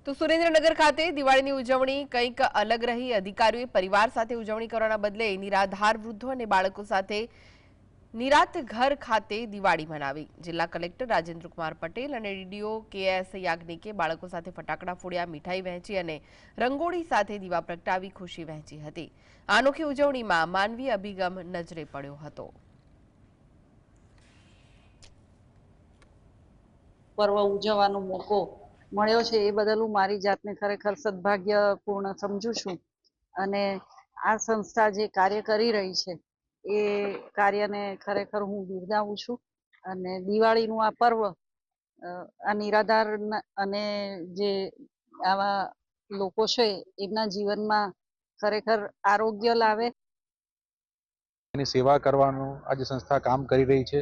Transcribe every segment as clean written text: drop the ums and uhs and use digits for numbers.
તો સુરેન્દ્રનગર ખાતે દિવાળીની ઉજવણી કંઈક અલગ રહી। અધિકારીઓએ પરિવાર સાથે ઉજવણી કરવાના બદલે નિરાધાર વૃદ્ધો અને બાળકો સાથે નિરાત ઘર ખાતે દિવાળી મનાવી। જિલ્લા કલેક્ટર રાજેન્દ્રકુમાર પટેલ અને ડીડીઓ કેએસ યાજ્ઞિકે બાળકો સાથે ફટાકડા ફોડ્યા, મીઠાઈ વહેંચી અને રંગોળી સાથે દીવા પ્રગટાવી ખુશી વહેંચી હતી। આ અનોખી ઉજવણીમાં માનવીય અભિગમ નજરે પડ્યો હતો। पर्व उजवવાનો મોકો મળ્યો છે એ બદલ હું મારી જાતને ખરેખર સદભાગ્યપૂર્ણ સમજુ છું અને આ સંસ્થા જે કાર્ય કરી રહી છે એ કાર્યને ખરેખર હું બિરદાવું છું અને દિવાળીનું આ પર્વ આ નિરાધાર અને જે આવા લોકો છે એમના જીવનમાં ખરેખર આરોગ્ય લાવે એની સેવા કરવાનું આજે સંસ્થા કામ કરી રહી છે।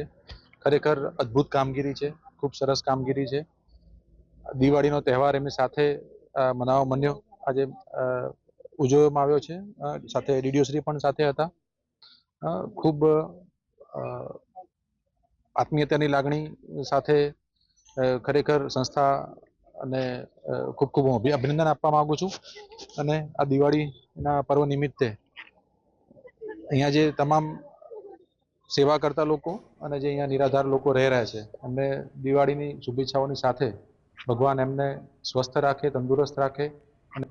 ખરેખર અદ્ભુત કામગીરી છે, ખૂબ સરસ કામગીરી છે। દિવાળીનો તહેવાર એમની સાથે મનાવવા માંડ્યો, આજે ઉજવવામાં આવ્યો છે। સાથે ડીડીઓ શ્રી પણ સાથે હતા। ખૂબ આત્મીયતાની લાગણી સાથે ખરેખર સંસ્થા અને ખૂબ ખૂબ હું અભિનંદન આપવા માંગુ છું। અને આ દિવાળીના પર્વ નિમિત્તે અહીંયા જે તમામ સેવા કરતા લોકો અને જે અહીંયા નિરાધાર લોકો રહી રહ્યા છે એમને દિવાળીની શુભેચ્છાઓની સાથે ભગવાન એમને સ્વસ્થ રાખે, તંદુરસ્ત રાખે અને